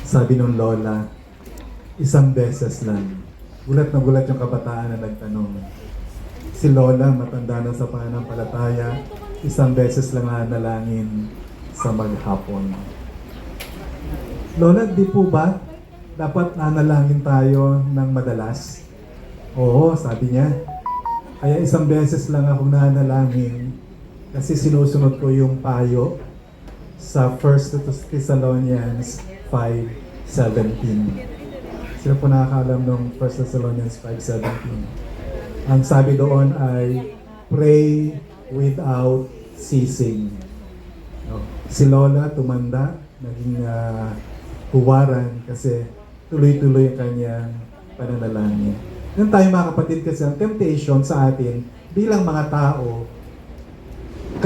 Sabi nung lola, isang beses lang. Gulat na gulat yung kabataan na nagtanong. Si lola, matanda na sa pananampalataya, isang beses lang nanalangin sa maghapon. Lola, di po ba dapat nanalangin tayo ng madalas? Oo, sabi niya. Kaya isang beses lang akong nanalangin kasi sinusunod ko yung payo sa 1 Thessalonians 5:17. Sino po nakakaalam ng 1 Thessalonians 5:17? Ang sabi doon ay, pray without ceasing. No? Si Lola tumanda, naging huwaran kasi tuloy-tuloy ang kanyang pananalangin. Yan tayo mga kapatid kasi ang temptation sa atin bilang mga tao,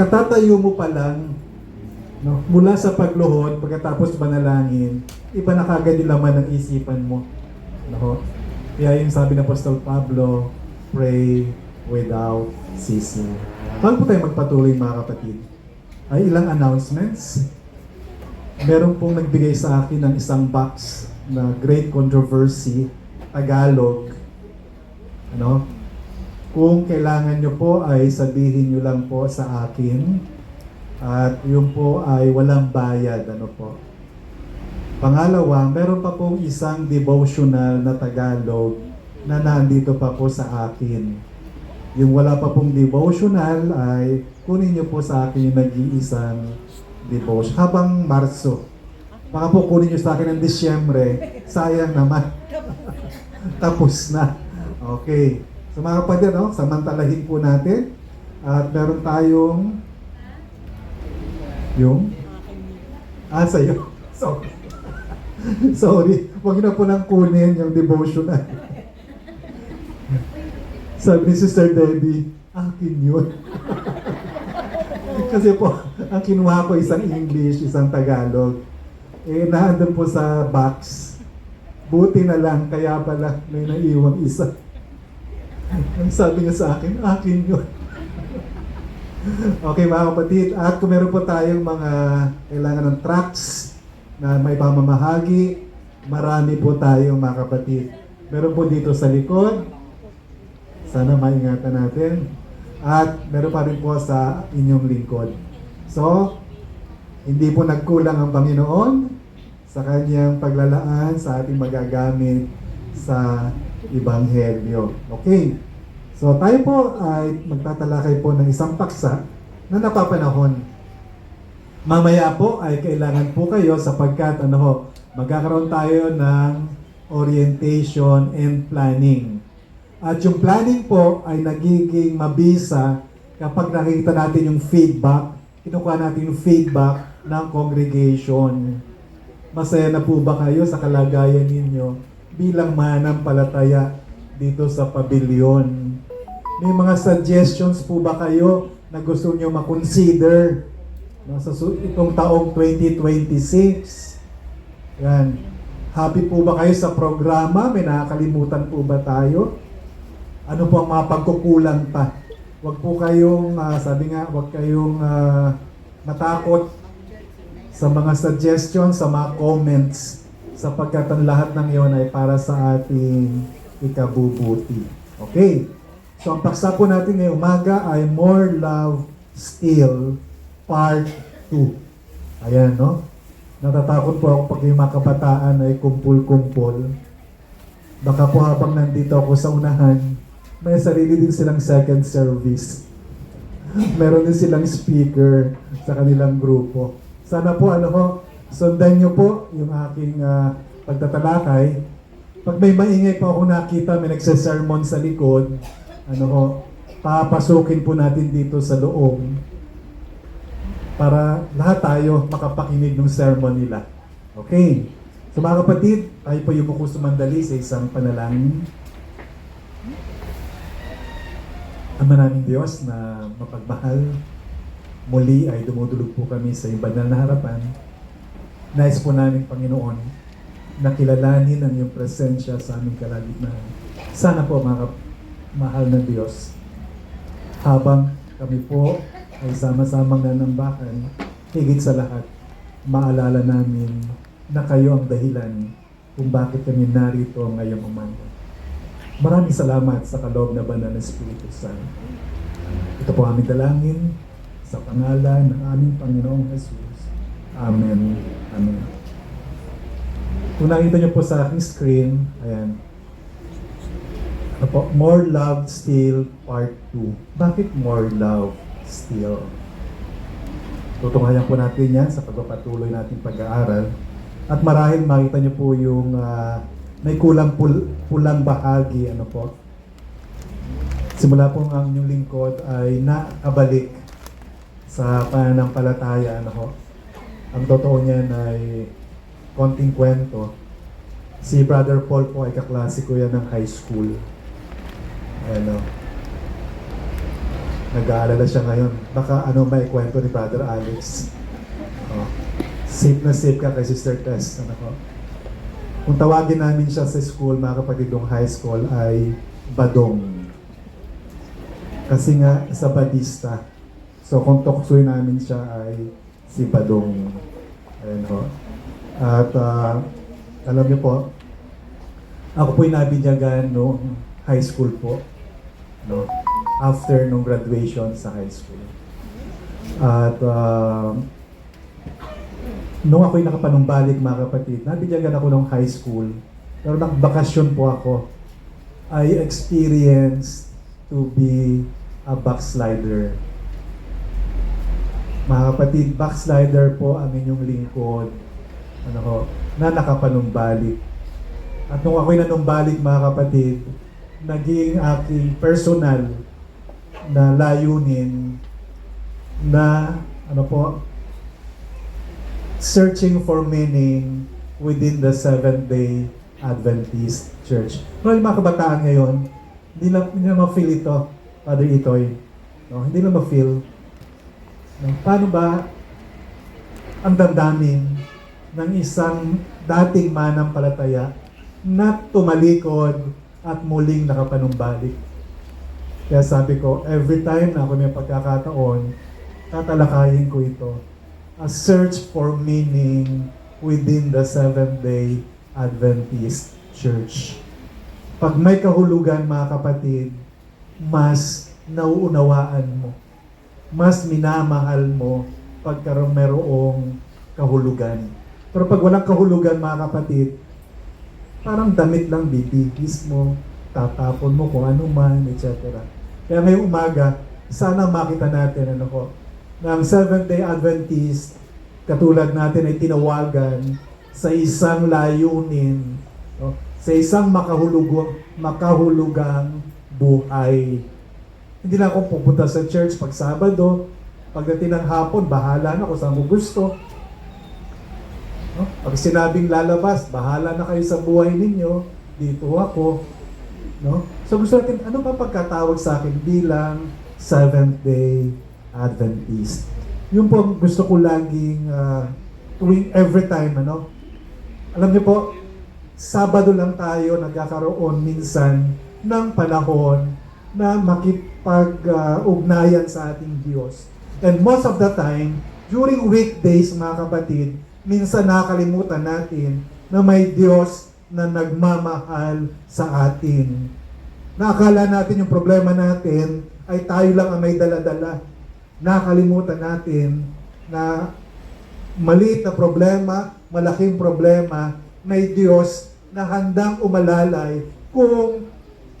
katatayo mo pa lang, no, mula sa pagluhod, pagkatapos manalangin, iba na kagad yung laman ng isipan mo. No? Kaya yung sabi ng Apostol Pablo, pray without ceasing. Paano po tayo magpatuloy mga kapatid? Ay ilang announcements. Meron pong nagbigay sa akin ng isang box na Great Controversy, Tagalog. Ano? Kung kailangan nyo po ay sabihin nyo lang po sa akin. At yun po ay walang bayad. Ano po? Pangalawa, meron pa pong isang devotional na Tagalog na nandito pa po sa akin. Yung wala pa pong devotional ay kunin nyo po sa akin yung nag-iisang devotion. Habang Marso. Baka po kunin nyo sa akin ng Disyembre. Sayang naman. Tapos na. Okay. So mga kapatid, no? Samantalahin po natin. At meron tayong yung sa'yo. Sorry. Sorry. Huwag na po nang kunin yung devotional. Sabi ni Sister Debbie, akin yun. Kasi po, ang kinuha ko isang English, isang Tagalog. Naandun po sa box. Buti na lang, kaya pala may naiwang isa. Ang sabi niya sa akin, akin yun. Okay mga kapatid, at kung meron po tayong mga kailangan ng tracts na may pamamahagi, marami po tayong mga kapatid. Meron po dito sa likod, sana maingatan natin. At meron pa rin po sa inyong lingkod. So, hindi po nagkulang ang Panginoon sa kanyang paglalaan sa ating magagamit sa Ebanghelyo. Okay. So, tayo po ay magtatalakay po ng isang paksa na napapanahon. Mamaya po ay kailangan po kayo sapagkat magkakaroon tayo ng orientation and planning. At yung planning po ay nagiging mabisa kapag nakikita natin yung feedback, kinukuha natin yung feedback ng congregation. Masaya na po ba kayo sa kalagayan ninyo bilang mananampalataya dito sa pavilion? May mga suggestions po ba kayo na gusto nyo makonsider sa itong taong 2026? Yan. Happy po ba kayo sa programa? May nakakalimutan po ba tayo? Ano po ang mga pagkukulang pa? Huwag po kayong, sabi nga, huwag kayong matakot sa mga suggestions, sa mga comments, sapagkat ang lahat ng iyon ay para sa ating ikabubuti. Okay? So ang paksa po natin ngayong umaga ay More Love Still, Part 2. Ayan, no? Natatakot po ako pag yung mga kabataan ay kumpul-kumpul. Baka po habang nandito ako sa unahan, may sarili din silang second service. Meron din silang speaker sa kanilang grupo. Sana po, sundan nyo po yung aking pagtatalakay. Pag may maingay po ako nakita, may nagsasermon sa likod, papasukin po natin dito sa loob para lahat tayo makapakinig ng sermon nila. Okay? So mga kapatid, tayo po yung buko sumandali sa isang panalangin. Ama naming Diyos na mapagmahal, muli ay dumudulog po kami sa iyong banal na harapan. Nais po namin, Panginoon, na kilalanin ang iyong presensya sa aming kalagitnaan. Sana po, mga mahal na Diyos, habang kami po ay sama-samang nanambakan, higit sa lahat, maalala namin na kayo ang dahilan kung bakit kami narito ngayong umaga. Maraming salamat sa kaloob na banal na Espiritu Santo. Ito po aming dalangin sa pangalan ng aming Panginoong Jesus. Amen. Amen. Kung nakita niyo po sa aking screen, ayan. Ano po? More Love Still Part 2. Bakit More Love Still? Tutunghayan po natin yan sa pagpapatuloy nating pag-aaral. At marahil makita niyo po yung may kulang pulang bahagi. Ano po? Simula po ang inyong lingkod ay nakabalik sa pananampalataya. Ano po? Ang totoo niyan ay konting kwento. Si Brother Paul po ay kaklase ko yan ng high school. Ano? Nag-aalala siya ngayon. Baka ano may kwento ni Brother Alex. Oh. Safe na safe ka kay Sister Tess. Ano ko? Kung tawagin namin siya sa school, mga kapatid ng high school, ay Badong. Kasi nga, sa Badista. So, kung tuksoy namin siya ay si Badong. Ayan ho. At, alam niyo po, ako po'y nabinyagan no high school po. No? After nung graduation sa high school. At, nung ako'y nakapanumbalik mga kapatid, nabinyagan ako ng high school. Pero nakabakasyon po ako. I experienced to be a backslider. Mga kapatid, backslider po ang inyong lingkod. Ano ko, na nakapanumbalik. At nung ako'y nanumbalik mga kapatid, naging aking personal na layunin na ano po, searching for meaning within the Seventh-day Adventist Church. Pero yung mga kabataan ngayon, hindi na ma-feel ito, Father Itoy. No? Hindi na ma-feel. No? Paano ba ang damdamin ng isang dating manampalataya na tumalikod at muling nakapanumbalik? Kaya sabi ko, every time na ako may pagkakataon, tatalakayin ko ito. A search for meaning within the Seventh-day Adventist Church. Pag may kahulugan mga kapatid, mas nauunawaan mo. Mas minamahal mo pagkaroon merong kahulugan. Pero pag walang kahulugan mga kapatid, parang damit lang bibigis mo, tatapon mo kung ano man, etc. Kaya ngayong umaga, sana makita natin ano ko, na ang Seventh-day Adventist, katulad natin ay tinawagan sa isang layunin, no? Sa isang makahulugang buhay. Hindi na ako pupunta sa church pag Sabado, pagdating ng hapon, bahala na kung saan mo gusto. No? Pag sinabing lalabas, bahala na kayo sa buhay ninyo, dito ako. No? So gusto natin, ano ba pagkatawag sa akin bilang Seventh-day Adventist? Yung po gusto ko laging tuwing every time, ano? Alam niyo po, Sabado lang tayo nagkakaroon minsan ng panahon na makipag-ugnayan sa ating Diyos. And most of the time, during weekdays mga kapatid, minsan nakakalimutan natin na may Diyos na nagmamahal sa atin. Nakakala natin yung problema natin ay tayo lang ang may dala-dala. Nakakalimutan natin na maliit na problema, malaking problema, may Diyos na handang umalalay kung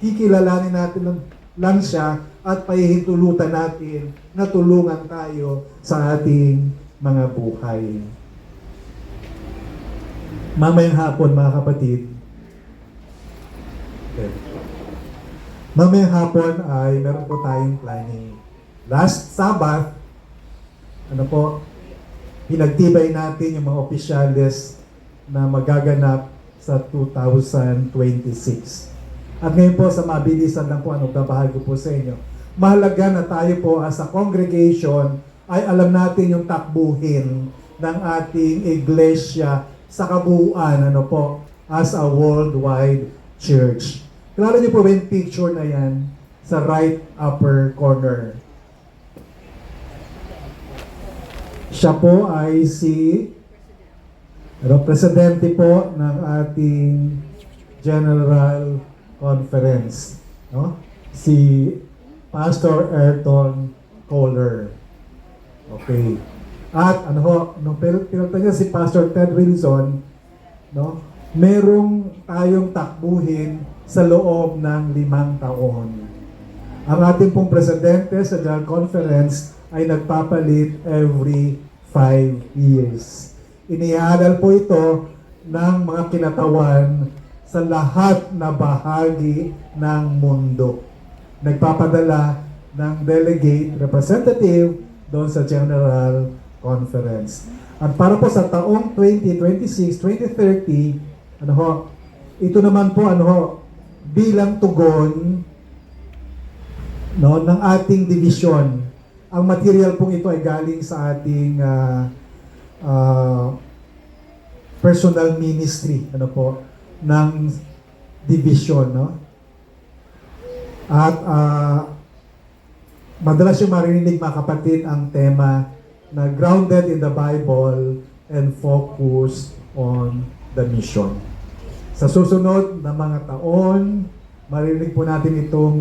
kikilalanin natin lang siya at pahihintulutan natin na tulungan tayo sa ating mga buhay. Mamayang hapon mga kapatid, mamayang hapon ay meron po tayong planning. Last Sabbath, ano po, pinagtibay natin yung mga opisyales na magaganap sa 2026. At ngayon po sa mabilisan lang po ano babahagi po sa inyo. Mahalaga na tayo po as a congregation ay alam natin yung takbuhin ng ating iglesia sa kabuuan ano po as a worldwide church. Kilala niyo po ba yung picture na yan sa right upper corner? Siya po ay si Presidente po ng ating General Conference, no? Si Pastor Ayrton Kohler. Okay. At ano ho, nung pinunta niya si Pastor Ted Wilson, no? Merong tayong takbuhin sa loob ng 5 taon. Ang ating pong presidente sa General Conference ay nagpapalit every 5 years. Inihalal po ito ng mga kinatawan sa lahat na bahagi ng mundo. Nagpapadala ng delegate representative doon sa General Conference. At para po sa taong 2026, 2030, ano ho, ito naman po ano ho, bilang tugon no, ng ating division. Ang material pong ito ay galing sa ating personal ministry, ano po, ng division, no? At madalas yung marinig mga kapatid ang tema na grounded in the Bible and focused on the mission. Sa susunod na mga taon, marinig po natin itong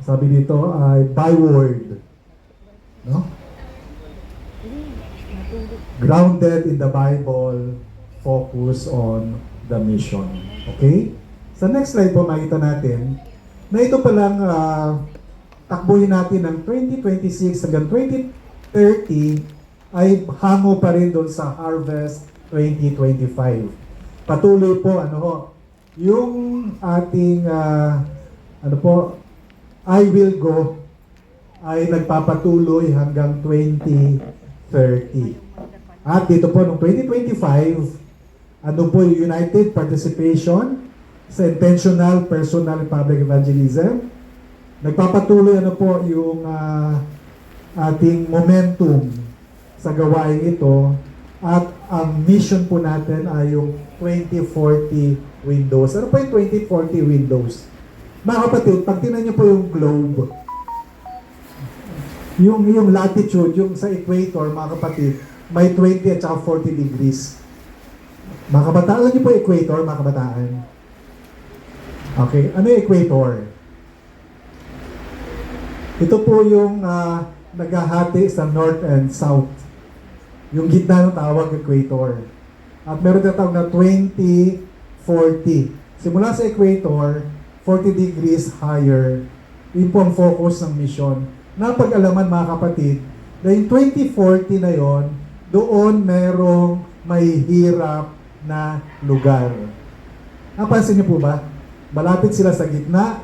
sabi dito ay byword, no? Grounded in the Bible, focus on the mission. Okay? Sa next slide po makita natin na ito palang takbuhin natin ng 2026 hanggang 2030 ay hango pa rin doon sa Harvest 2025. Patuloy po ano ho, yung ating ano po, I will go ay nagpapatuloy hanggang 2030. At dito po noong 2025, ano po yung United Participation sa Intentional Personal and Public Evangelism. Nagpapatuloy ano po yung ating momentum sa gawain ito at ang mission po natin ay yung 2040 Windows. Ano po yung 2040 Windows? Mga kapatid, pag tinan niyo po yung globe, yung latitude, yung sa equator, mga kapatid, may 20 at saka 40 degrees. Mga kabataan, alam niyo po equator, mga kabataan? Okay, ano yung equator? Ito po yung naghahati sa north and south. Yung gitna ng tawag equator. At meron tinatawag na 2040. Simula sa equator, 40 degrees higher. Yun po ang focus ng mission. Napag-alaman mga kapatid, na yung 2040 na yon, doon merong may hirap na lugar. Napansin niyo po ba? Malapit sila sa gitna,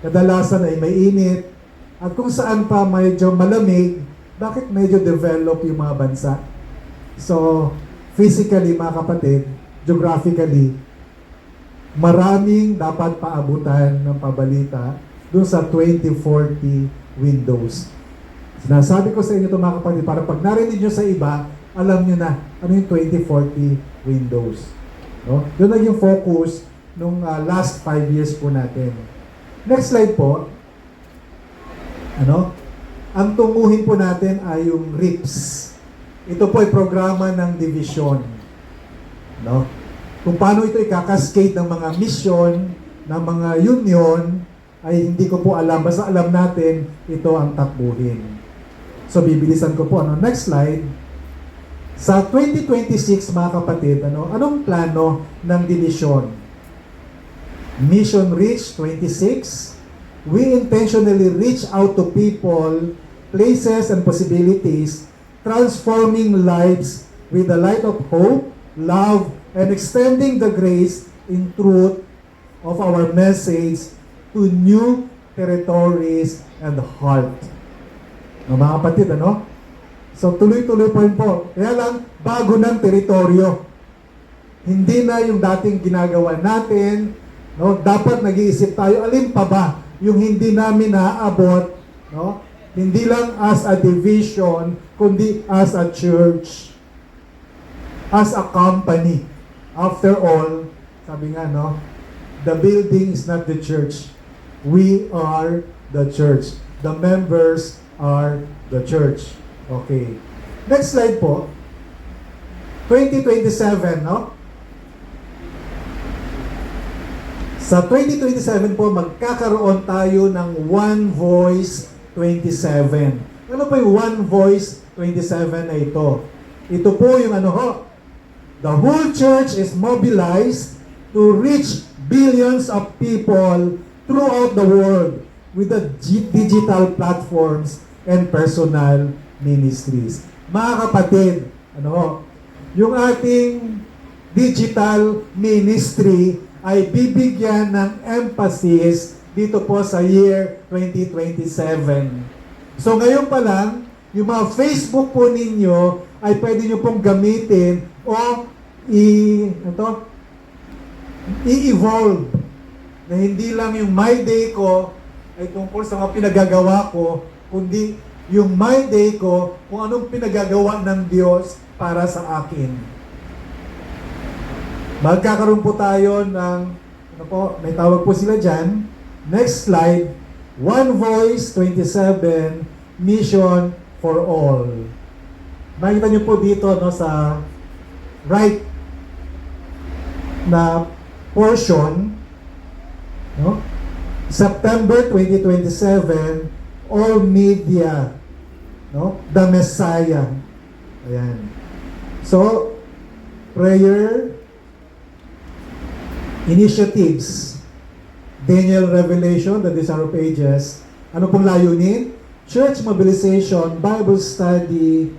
kadalasan ay may init, at kung saan pa medyo malamig, bakit medyo develop yung mga bansa? So, physically mga kapatid, geographically, maraming dapat paabutan ng pabalita doon sa 2040 Windows. Sinasabi ko sa inyo ito mga kapatid, para pag narinig nyo sa iba, alam nyo na ano yung 2040 Windows. No? Yun naging focus nung last 5 years po natin. Next slide po. Ano? Ang tunguhin po natin ay yung RIPS. Ito po ay programa ng division. No? Kung paano ito ikakaskate ng mga mission, ng mga union, ay hindi ko po alam. Basta alam natin, ito ang takbuhin. So, bibilisan ko po. Ano? Next slide. Sa 2026, mga kapatid, anong plano ng division? Mission Reach 26. We intentionally reach out to people, places, and possibilities, transforming lives with the light of hope, love, and extending the grace in truth of our message to new territories and heart. No, mga kapatid, ano? So, tuloy-tuloy po yun po. Kaya lang, bago ng teritoryo. Hindi na yung dating ginagawa natin. No? Dapat nag-iisip tayo, alin pa ba yung hindi namin naaabot, no? Hindi lang as a division, kundi as a church. As a company. After all, sabi nga, no? The building is not the church. We are the church. The members are the church. Okay. Next slide po. 2027, no? Sa 2027 po, magkakaroon tayo ng One Voice 27. Ano po yung One Voice 27 na ito? Ito po yung ano ho, the whole church is mobilized to reach billions of people throughout the world with the digital platforms and personal ministries. Mga kapatid, ano ho, yung ating digital ministry ay bibigyan ng emphasis dito po sa year 2027. So ngayon pa lang, yung mga Facebook po ninyo ay pwede nyo pong gamitin o i-evolve na hindi lang yung My Day ko ay tungkol sa mga pinagagawa ko, kundi yung My Day ko kung anong pinagagawa ng Diyos para sa akin. Magkakaroon po tayo ng, may tawag po sila dyan. Next slide, One Voice 27, Mission for All. Makikita nyo po dito no, sa right na portion, no? September 2027, all media, no? The Messiah. Ayan. So, prayer, initiatives, Daniel Revelation, the Desire of Ages. Ano pong layunin? Church mobilization, Bible study,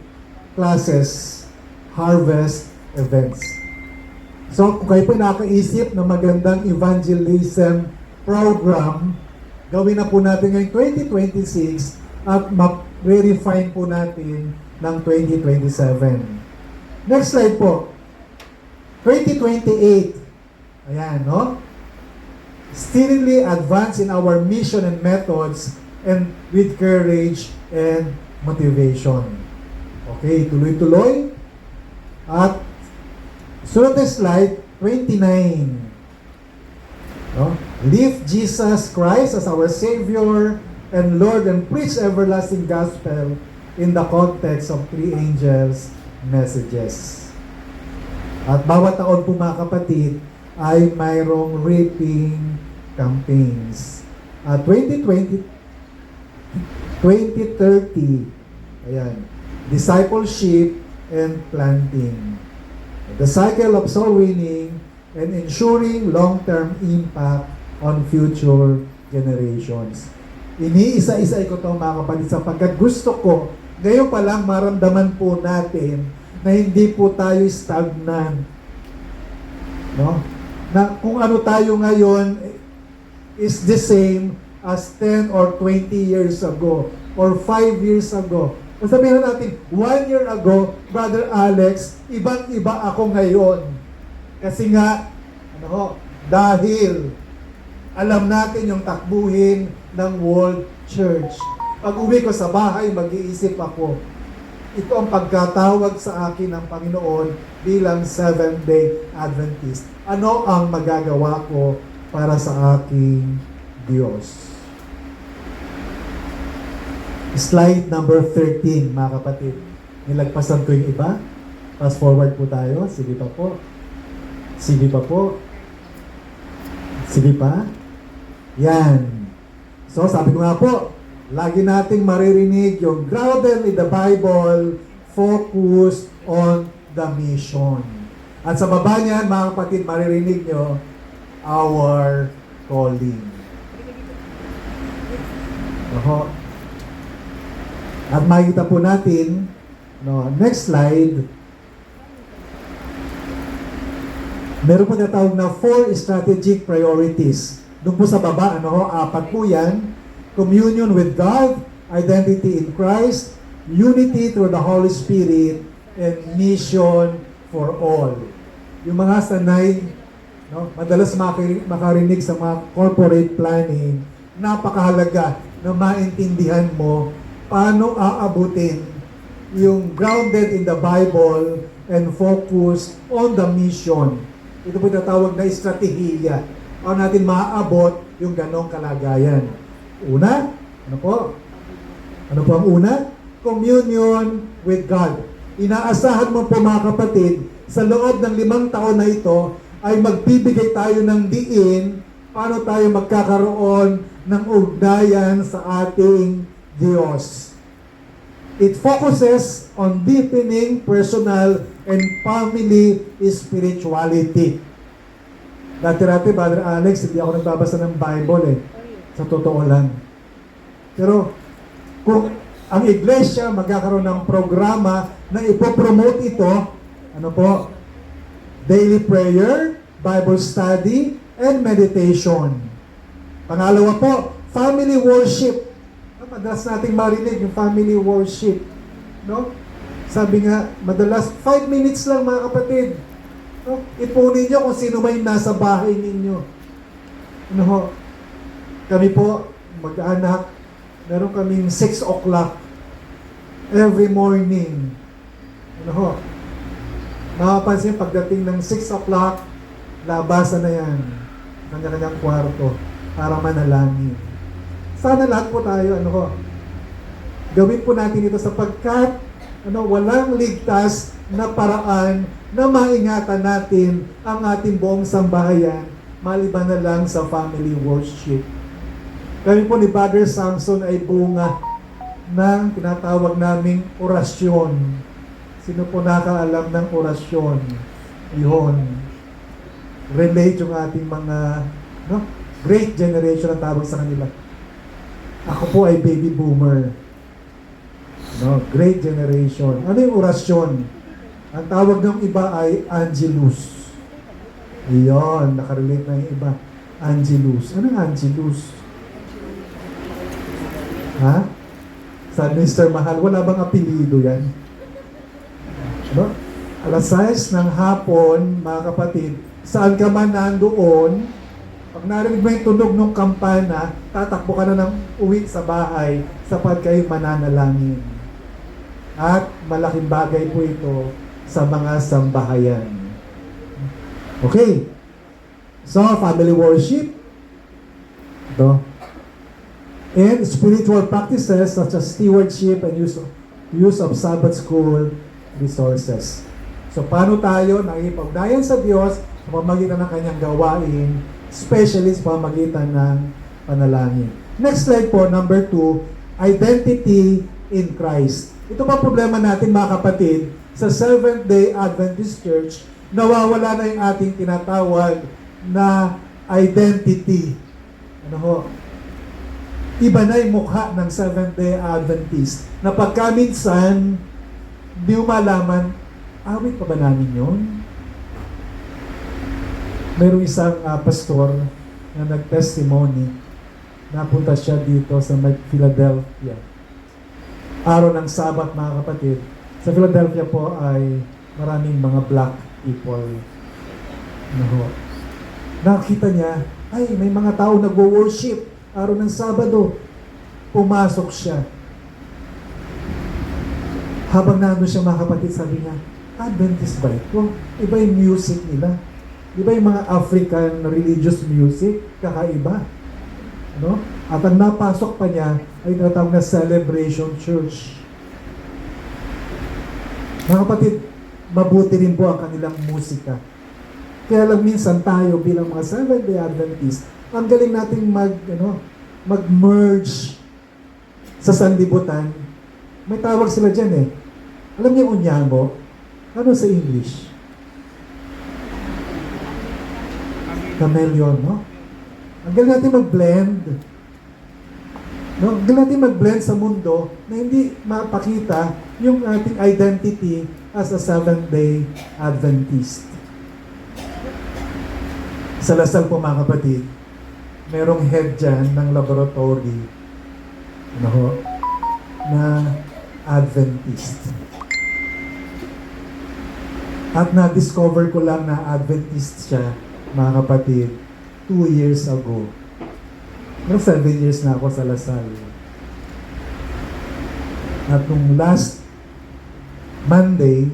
classes, harvest, events. So, kung kayo po nakaisip na magandang evangelism program, gawin na po natin ngayong 2026 at ma-refine po natin ng 2027. Next slide po. 2028. Ayan, no? Steadily advance in our mission and methods and with courage and motivation. Okay, tuloy-tuloy. At sunod na slide, 29. No? Lift Jesus Christ as our Savior and Lord and preach everlasting gospel in the context of three angels' messages. At bawat taon po mga kapatid, ay mayroong reaping campaigns. 2020, 2030, ayan, discipleship and planting. The cycle of soul winning and ensuring long-term impact on future generations. Iniisa-isa ko ito mga kapatid sapagkat gusto ko, ngayon pa lang maramdaman po natin na hindi po tayo stagnant. No? Na kung ano tayo ngayon is the same as 10 or 20 years ago or 5 years ago. Kung sabihin natin, 1 year ago, Brother Alex, ibang-iba ako ngayon. Kasi nga, dahil alam natin yung takbuhin ng World Church. Pag uwi ko sa bahay, mag-iisip ako, ito ang pagkatawag sa akin ng Panginoon bilang Seventh-day Adventist. Ano ang magagawa ko para sa aking Diyos? Slide number 13, mga kapatid. Nilagpasan ko yung iba. Fast forward po tayo. Sige pa po. Sige pa po. Sige pa. Yan. So, sabi ko nga po, lagi nating maririnig yung grounded in the Bible, focus on the mission. At sa baba niyan, mga kapatid, maririnig nyo, our calling. Oho. At makikita po natin, no, next slide, meron po natawag na 4 strategic priorities. Doon po sa baba, 4 po yan. Communion with God, identity in Christ, unity through the Holy Spirit, and mission for all. Yung mga sanay, no, madalas makarinig sa mga corporate planning, napakahalaga na maintindihan mo paano aabutin yung grounded in the Bible and focus on the mission. Ito po tinatawag na estratehiya. Paano natin maaabot yung ganong kalagayan? Una, ano po? Ano po ang una? Communion with God. Inaasahan mo po mga kapatid sa loob ng 5 taon na ito ay magbibigay tayo ng diin paano tayo magkakaroon ng ugnayan sa ating Diyos. It focuses on deepening personal and family spirituality. Dati-dati, Brother Alex, hindi ako nagbabasa ng Bible Sa totoo lang. Pero kung ang iglesia magkakaroon ng programa na ipopromote ito, ano po? Daily prayer, Bible study, and meditation. Pangalawa po, family worship. Madalas nating marinig yung family worship. No? Sabi nga, madalas 5 minutes lang mga kapatid. No? Ipunin nyo kung sino may nasa bahay ninyo. Ano ho? Kami po, mag-anak, meron kaming 6 o'clock every morning. Ano ho? Makapansin, pagdating ng 6 o'clock, labasan na yan. Kanya-kanyang kwarto para manalangin. Sana lahat po tayo, ano ho, gawin po natin ito sapagkat walang ligtas na paraan na maingatan natin ang ating buong sambahayan maliban na lang sa family worship. Kami po ni Brother Samson ay bunga ng tinatawag naming orasyon. Sino po nakaalam ng orasyon? Iyon. Relate yung ating mga great generation ang tawag sa kanila. Ako po ay baby boomer. Great generation. Ano yung orasyon? Ang tawag ng iba ay Angelus. Iyon, nakarelate na yung iba. Angelus. Ano yung Angelus? Ha? Sa Mr. Mahal, wala bang apelido yan? Alas 6 ng hapon, mga kapatid, saan ka man nandoon, pag narinig mo yung tunog ng kampana, tatakbo ka na ng uwi sa bahay sapat kayo mananalangin. At malaking bagay po ito sa mga sambahayan. Okay. So, family worship. Ito. And spiritual practices such as stewardship and use of Sabbath school resources. So, paano tayo nakikipag-ugnayan sa Diyos sa pamamagitan ng kanyang gawain, especially sa pamamagitan ng panalangin. Next slide po, number 2, identity in Christ. Ito pa problema natin mga kapatid, sa Seventh-day Adventist Church, nawawala na yung ating tinatawag na identity. Ano ho? Iba na yung mukha ng Seventh-day Adventist na pagka minsan, di mo malaman, awit pa ba namin yun? Merong isang pastor na nag-testimony, napunta siya dito sa Philadelphia. Araw ng Sabat, mga kapatid. Sa Philadelphia po ay maraming mga black people. Nakita niya, ay may mga tao nagwo-worship araw ng Sabado. Pumasok siya. Habang nandun siya, mga kapatid, sabi niya, Adventist ba ito? Iba yung music nila. Iba yung mga African religious music, kakaiba. At ang napasok pa niya ay natawag na Celebration Church. Mga kapatid, mabuti rin po ang kanilang musika. Kaya lang minsan tayo bilang mga Seventh-day Adventist, ang galing nating mag-merge sa sanlibutan. May tawag sila dyan Alam niyo yung unyango? Ano sa English? Chameleon, no? Ang galing natin mag-blend. Ang galing natin mag-blend sa mundo na hindi mapakita yung ating identity as a Seventh-day Adventist. Sa Lasal po, mga kapatid, merong head dyan ng laboratory na Adventist. At na-discover ko lang na Adventist siya, mga kapatid, 2 years ago. 7 years na ako sa Lasal. At nung last Monday,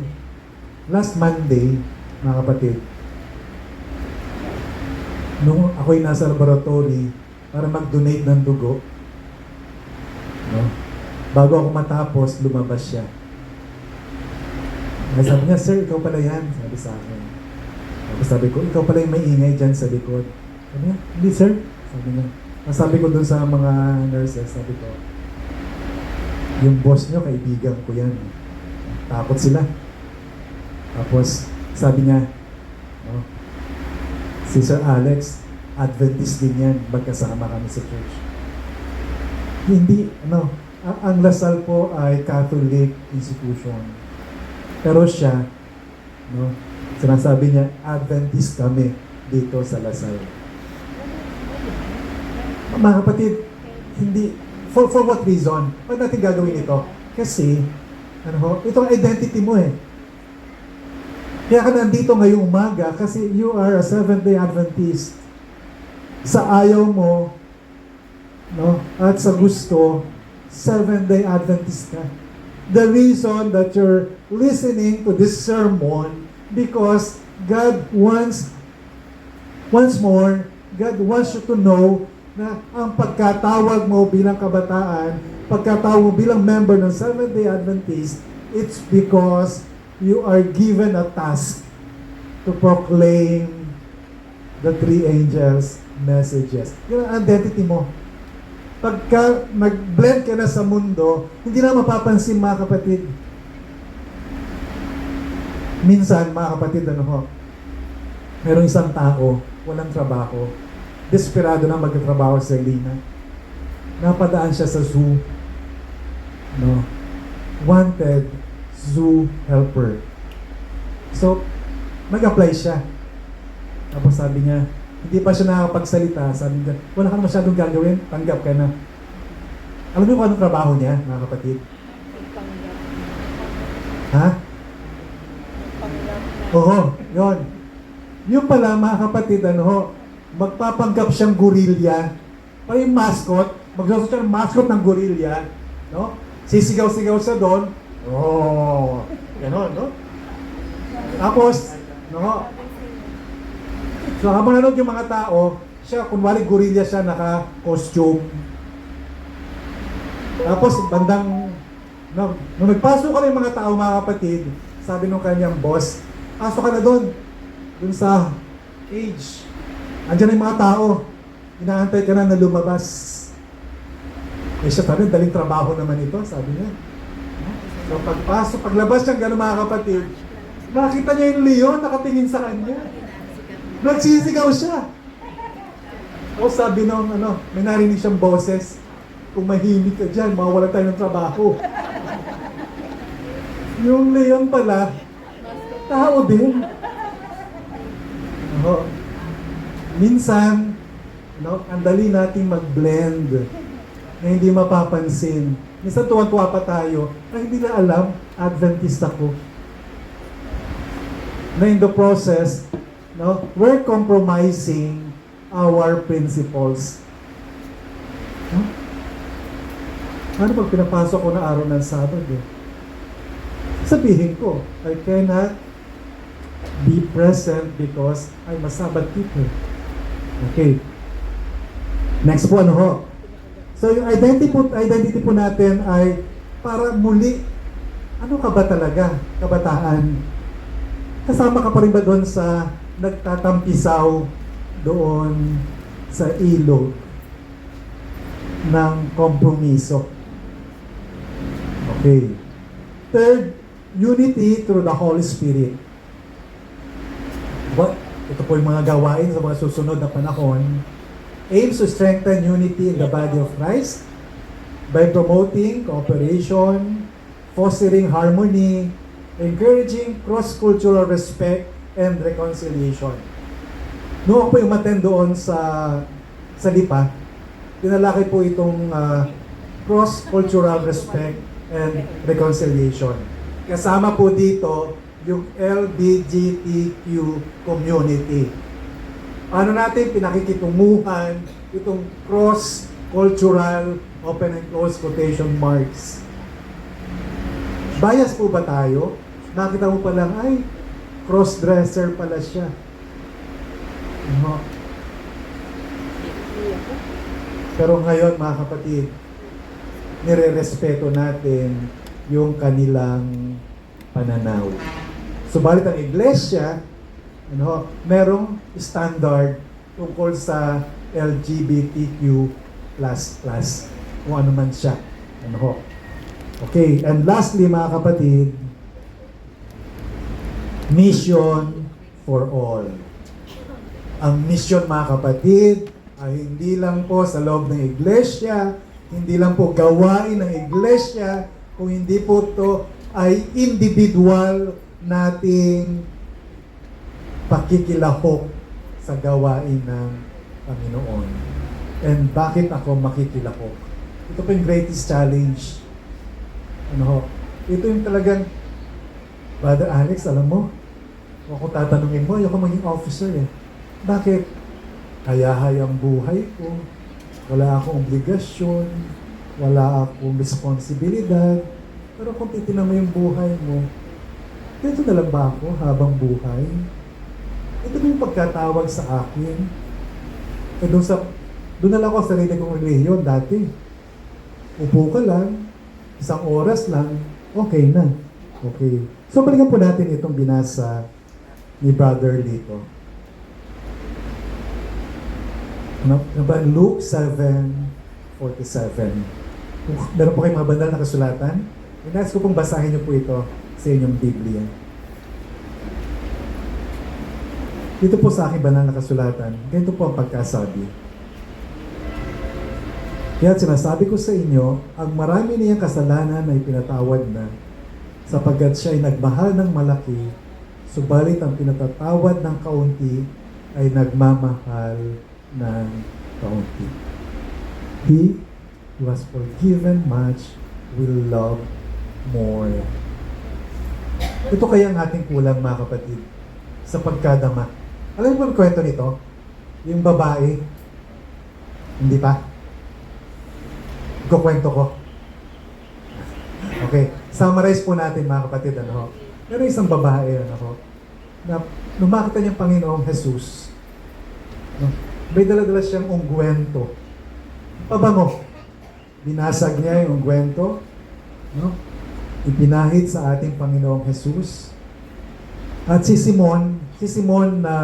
mga kapatid, nung ako'y nasa laboratory para mag-donate ng dugo, bago ako matapos, lumabas siya. Ay, sabi niya, sir, ikaw pala yan. Sabi sa akin. Tapos sabi ko, ikaw pala yung maingay dyan sa likod. Sabi niya, hindi sir. Sabi niya. Sabi ko dun sa mga nurses, sabi ko, yung boss niyo, kaibigan ko yan. Takot sila. Tapos, sabi niya, no, si Sir Alex, Adventist din yan, magkasama kami sa church. Hindi, ang Lasal po ay Catholic institution. Pero siya, no, sinasabi niya, Adventist kami dito sa Lasal. Mga kapatid, hindi, for what reason? Ba't natin gagawin ito? Kasi, itong identity mo eh. Kaya ka nandito ngayong umaga kasi you are a Seventh-day Adventist. Sa ayaw mo, no, at sa gusto, Seventh-day Adventist ka. The reason that you're listening to this sermon because God wants, once more, God wants you to know na ang pagkatawag mo bilang kabataan, pagkatawag mo bilang member ng Seventh-day Adventist, it's because you are given a task to proclaim the three angels' messages. Yun ang identity mo. Pagka mag-blend ka na sa mundo, hindi na mapapansin mga kapatid. Minsan, mga kapatid, merong isang tao, walang trabaho, desperado na magtatrabaho sa Lina. Napadaan siya sa zoo. No? Wanted zoo helper. So, nag-apply siya. Tapos sabi niya, hindi pa siya nakakapagsalita. Sabi niya, wala ka na masyadong gagawin, tanggap ka na. Alam niyo kung anong trabaho niya, mga kapatid? Ha? Oo, yun. Yung pala, mga kapatid, magpapanggap siyang gorilya. Parang yung mascot, magsusot siya ng mascot ng gorilya. No? Sisigaw-sigaw siya doon. Oh, gano'n, no? Tapos, so habang nanood yung mga tao, siya, kunwari gorilla siya, naka-costume. Tapos, bandang, nung nagpasok ka na yung mga tao, mga kapatid, sabi nung kanyang boss, pasok ka na doon sa cage. Andiyan na yung mga tao, inaantay ka na lumabas. Eh siya, sabi, daling trabaho naman ito, sabi niya. So paglabas niya, gano'n mga kapatid, nakita niya yung leon, nakatingin sa kanya. Nagsisigaw siya. O sabi nung, may narinig siyang boses, kung mahimik ka dyan, mawala tayo ng trabaho. Yung leon pala, tao din. Minsan, ang dali nating mag-blend na hindi mapapansin. Minsan tuwan-tuwa pa tayo na hindi na alam, Adventist ako. Na in the process, we're compromising our principles. Ano pag pinapasok ko na araw ng Sabado? Sabihin ko, I cannot be present because I'm a Sabbath keeper. Okay. Next po, So yung identity po natin ay para muli, ano ka ba talaga, kabataan? Kasama ka pa rin ba doon sa nagtatampisaw doon sa ilog ng kompromiso? Okay. Third, unity through the Holy Spirit. Ito po yung mga gawain sa mga susunod na panahon. Aims to strengthen unity in the body of Christ by promoting cooperation, fostering harmony, encouraging cross-cultural respect and reconciliation. Noong ako yung attend doon sa Lipa, pinalaki po itong cross-cultural respect and reconciliation. Kasama po dito yung LGBTQ community. Ano natin, pinakikitunguhan itong cross-cultural, open and close quotation marks. Bias po ba tayo? Nakita mo pa lang, ay, cross-dresser pala siya. Pero ngayon, mga kapatid, nire-respeto natin yung kanilang pananaw. Subalit ang iglesia, merong standard tungkol sa LGBTQ++, kung ano man siya. Okay, and lastly mga kapatid, mission for all. Ang mission mga kapatid ay hindi lang po sa loob ng iglesia, hindi lang po gawain ng iglesia, kung hindi po to ay individual nating pakikilahok sa gawain ng Panginoon. And bakit ako makikilahok? Ito po yung greatest challenge. Ito yung talagang, Brother Alex, alam mo, kung tatanungin mo, ayoko maging officer eh. Bakit? Hayahay ang buhay ko. Wala akong obligasyon. Wala akong responsibilidad. Pero kung titinan mo yung buhay mo, dito na lang ba ako habang buhay? Ito ba yung pagkatawag sa akin? Doon na lang ako sa sarili kong relihiyon dati. Upo ka lang, isang oras lang, okay na. Okay. So, balikan po natin itong binasa ni Brother Lito. Luke 7:47. Meron po kayong mga bandal na kasulatan? Inais ko pong basahin niyo po ito sa inyong Biblia. Dito po sa aking banal na kasulatan, ganito po ang pagkasabi. Kaya sinasabi ko sa inyo, ang marami niyang kasalanan ay pinatawad na, sapagkat siya ay nagmahal ng malaki, subalit ang pinatatawad ng kaunti ay nagmamahal ng kaunti. He who has forgiven much will love more. Ito kaya ang ating kulang mga kapatid sa pagkadama. Alam mo ang kwento nito? Yung babae, hindi pa? Kukwento ko. Okay, summarize po natin mga kapatid. Meron isang babae na nung makita niyang Panginoong Jesus, may dala-dala siyang ungkwento. Pabango. Binasag niya yung ungkwento, ipinahid sa ating Panginoong Jesus. At si Simon na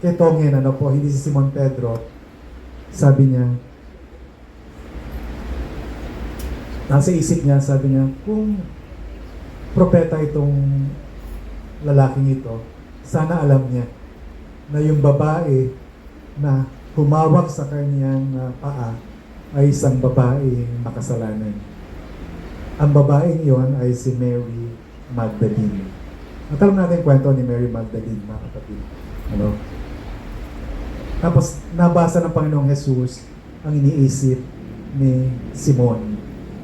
ketongin, hindi si Simon Pedro, sabi niya, nasa isip niya, sabi niya, kung propeta itong lalaking ito, sana alam niya na yung babae na humawak sa kanyang paa ay isang babae makasalanan. Ang babaeng yon ay si Mary Magdalene. At alam natin yung kwento ni Mary Magdalene, mga kapatid. Tapos, nabasa ng Panginoong Jesus ang iniisip ni Simon.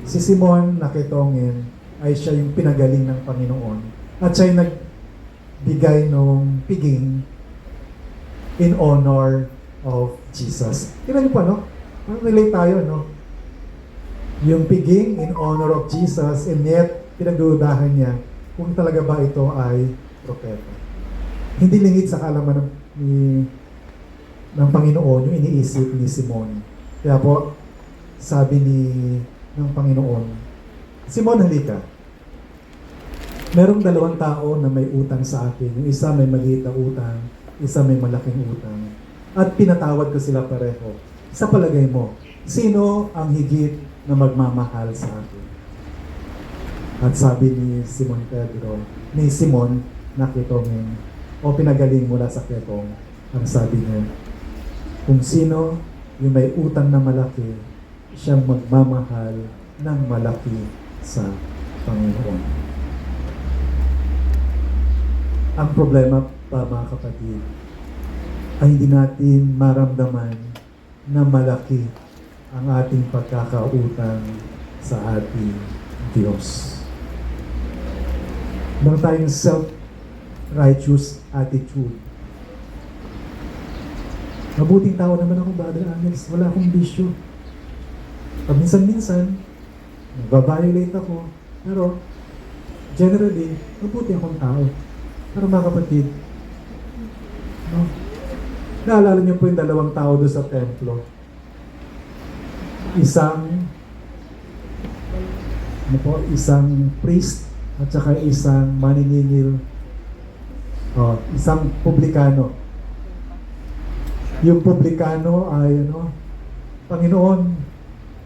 Si Simon na ketongin ay siya yung pinagaling ng Panginoon. At siya yung nagbigay ng piging in honor of Jesus. Tingnan niyo pa, Parang relate tayo, Yung piging in honor of Jesus, and yet, pinagdudahan niya kung talaga ba ito ay propeta. Hindi lingid sa kaalaman ng Panginoon yung iniisip ni Simon. Kaya po, sabi ng Panginoon, Simon, halika. Merong dalawang tao na may utang sa akin. Yung isa may maliit na utang, isa may malaking utang. At pinatawad ko sila pareho. Sa palagay mo, sino ang higit na magmamahal sa akin? At sabi ni Simon na ketongin, o pinagaling mula sa ketong, ang sabi niya, kung sino yung may utang na malaki, siyang magmamahal ng malaki sa Panginoon. Ang problema pa mga kapatid, ay hindi natin maramdaman na malaki ang ating pagkakautang sa ating Diyos. Meron tayong self-righteous attitude. Mabuting tao naman ako, Brother Alex. Wala akong bisyo. Pag minsan-minsan, nagbabiolate ako. Pero, generally, mabuti akong tao. Pero mga kapatid, naalala niyo po yung dalawang tao doon sa templo. Isang priest at saka isang maniningil Isang publikano. Yung publikano ay Panginoon,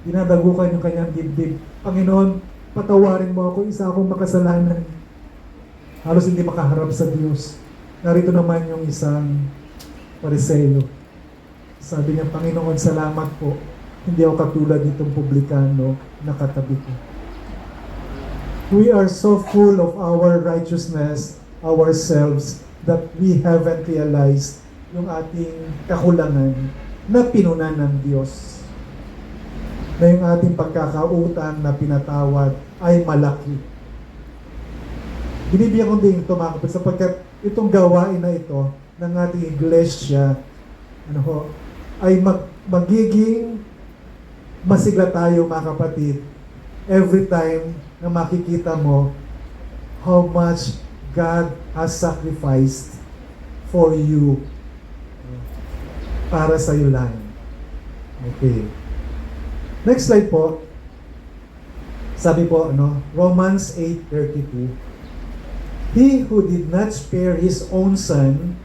dinadagukan yung kanyang dibdib. Panginoon, patawarin mo ako, isa akong makasalanan. Halos hindi makaharap sa Diyos. Narito naman yung isang Pariseo. Sabi niya, Panginoon, salamat po. Hindi ako katulad nitong publikano na katabi ko. We are so full of our righteousness, ourselves, that we haven't realized yung ating kakulangan na pinunan ng Diyos. Na yung ating pagkakautang na pinatawad ay malaki. Binibigyan ko din ito mga kapatid sapagkat itong gawain na ito ng ating iglesia ay magiging masigla tayo mga kapatid every time na makikita mo how much God has sacrificed for you para sa iyo lang. Okay. Next slide po. Sabi po, Romans 8:32. He who did not spare his own son,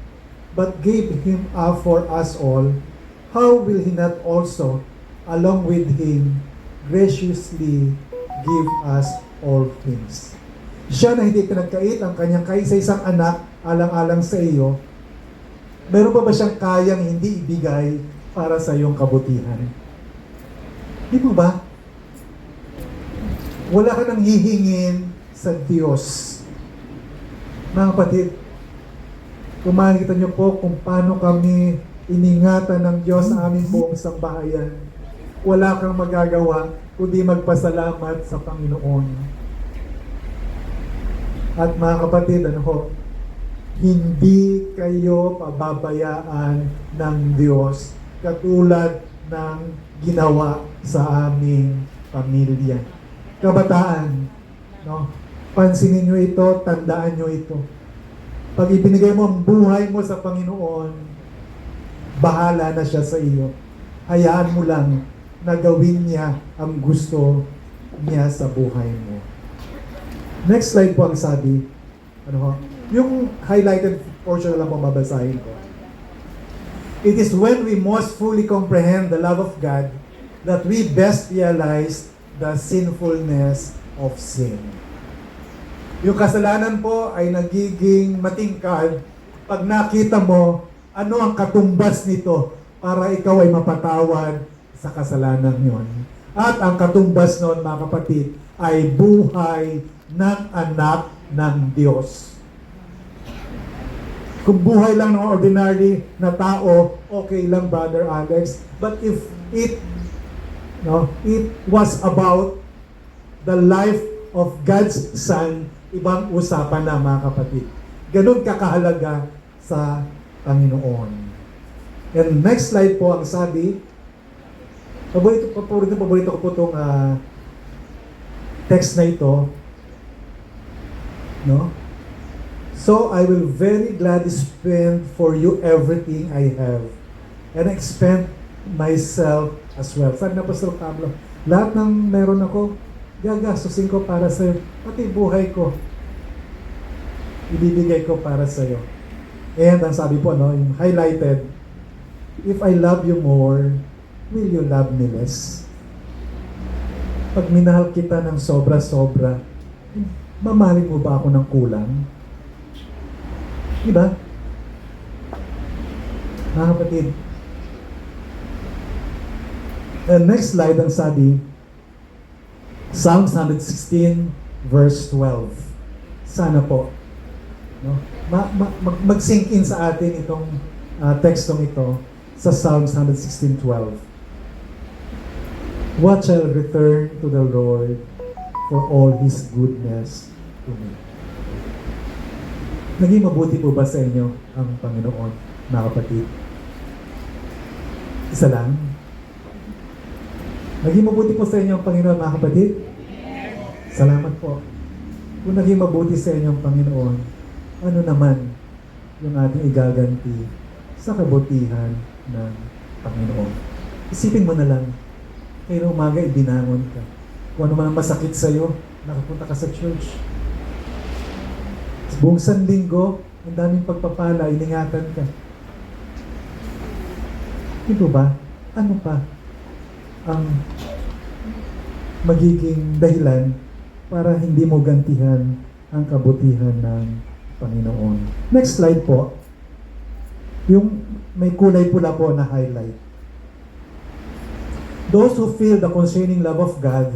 but gave him up for us all, how will he not also, along with him, graciously give us all things? Siya na hindi pinagkait ang kanyang kaisa-isang anak, alang-alang sa iyo, meron pa ba siyang kayang hindi ibigay para sa iyong kabutihan? Di mo ba? Wala ka nang hihingin sa Diyos. Mga kapatid, kung makikita niyo po kung paano kami iningatan ng Diyos sa aming buong sambahayan, wala kang magagawa kundi magpasalamat sa Panginoon. At mga kapatid, hindi kayo pababayaan ng Diyos katulad ng ginawa sa aming pamilya. Kabataan, pansinin nyo ito, tandaan nyo ito. Pag ibinigay mo ang buhay mo sa Panginoon, bahala na siya sa iyo. Hayaan mo lang na gawin niya ang gusto niya sa buhay mo. Next slide po ang sabi, yung highlighted portion na lang po babasahin ko. It is when we most fully comprehend the love of God that we best realize the sinfulness of sin. Yung kasalanan po ay nagiging matingkad pag nakita mo ano ang katumbas nito para ikaw ay mapatawad sa kasalanan yon. At ang katumbas noon, mga kapatid, ay buhay ng anak ng Diyos. Kung buhay lang ng ordinary na tao, okay lang, Brother Alex. But if it was about the life of God's Son, ibang usapan na, mga kapatid. Ganun kakahalaga sa Panginoon. And next slide po ang sabi, paborito ko po itong text na ito. So I will very gladly spend for you everything I have, and expend myself as well. Sabi na Pastor Pablo, lahat ng meron ako, gagastusin ko para sa iyo. Pati buhay ko, ibibigay ko para sa iyo. And ang sabi po, yung highlighted, if I love you more, will you love me less? Pag minahal kita ng sobra-sobra, mamahalin mo ba ako ng kulang? Diba? Mga kapatid. And next slide ang sabi, Psalms 116 verse 12. Sana po, mag-sink in sa atin itong tekstong ito sa Psalms 116:12. What shall return to the Lord for all His goodness to me? Naging mabuti po ba sa inyo ang Panginoon, mga kapatid? Isa lang? Naging mabuti po sa inyo ang Panginoon, mga kapatid? Salamat po. Kung naging mabuti sa inyo ang Panginoon, ano naman yung ating igaganti sa kabutihan ng Panginoon? Isipin mo na lang, kaya umaga ibinangon ka. Kung ano man ang masakit sa'yo, nakapunta ka sa church. Buong sanlinggo, Ang daming pagpapala, iningatan ka. Ito ba? Ano pa ang magiging dahilan para hindi mo gantihan ang kabutihan ng Panginoon? Next slide po. Yung may kulay pula po na highlight. Those who feel the constraining love of God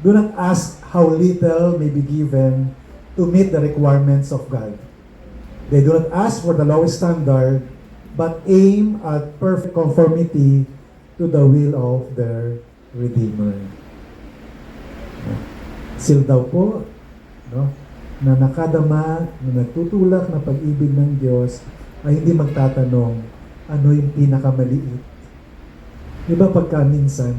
do not ask how little may be given to meet the requirements of God. They do not ask for the lowest standard, but aim at perfect conformity to the will of their Redeemer. Seal daw po, no, na nakadama, na nagtutulak na pag-ibig ng Diyos ay hindi magtatanong ano yung pinakamaliit. Di ba pagka minsan,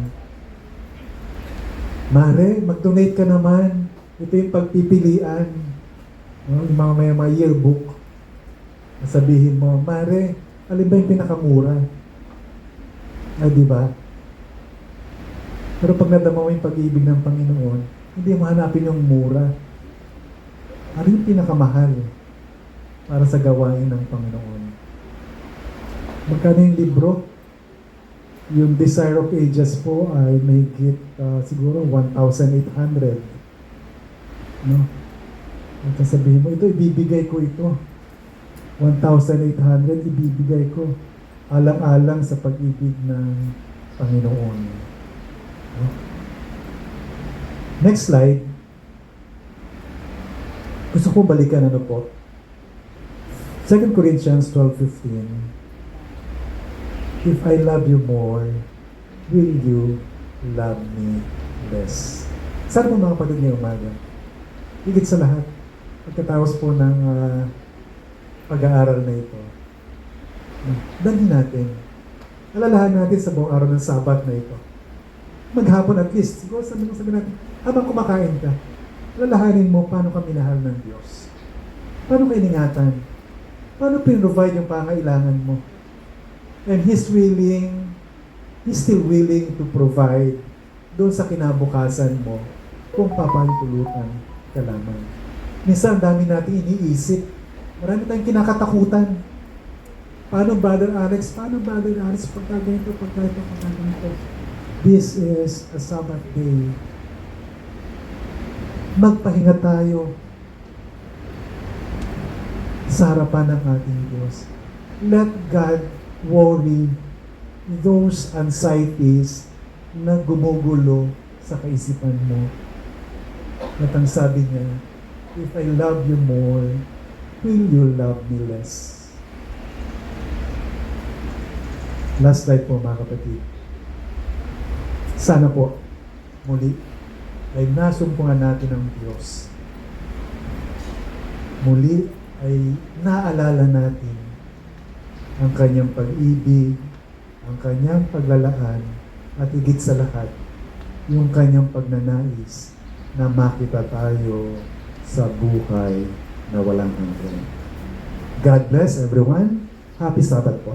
Mare, mag-donate ka naman. Ito yung pagpipilian. No? Yung mga yearbook. Sabihin mo, Mare, alin ba yung pinakamura? Ay, di ba? Pero pag nadama mo yung pag-ibig ng Panginoon, hindi mo hanapin yung mura. Ano yung pinakamahal para sa gawain ng Panginoon? Magkano yung libro? Yung Desire of Ages po ay may siguro 1,800. No? At sabihin mo, ito, ibibigay ko ito. 1,800, ibibigay ko. Alang-alang sa pag-ibig ng Panginoon. No? Next slide. Gusto ko balikan ano po. 2 Corinthians 12:15. If I love you more, will you love me less? Sana po mga kapatid ngayong umaga, higit sa lahat, pagkatapos po ng pag-aaral na ito, dalhin natin, alalahan natin sa buong araw ng Sabat na ito. Maghapon at least, siguro sabi natin, habang kumakain ka, alalahanin mo paano ka minahal ng Diyos. Paano ka iningatan? Paano pinrovide yung pangailangan mo? And He's still willing to provide doon sa kinabukasan mo kung papahintulutan ka lamang. Minsan, dami natin iniisip. Marami tayong kinakatakutan. Paano, Brother Alex? Pagka ganito. This is a Sabbath day. Magpahinga tayo sa harapan ng ating Diyos. Let God worry those anxieties na gumugulo sa kaisipan mo. At ang sabi niya, if I love you more, will you love me less? Last slide po mga kapatid. Sana po, muli, ay nasumpungan natin ang Diyos. Muli ay naalala natin ang kanyang pag-ibig, ang kanyang paglalaan, at higit sa lahat, yung kanyang pagnanais na makita tayo sa buhay na walang hanggan. God bless everyone. Happy Sabbath po.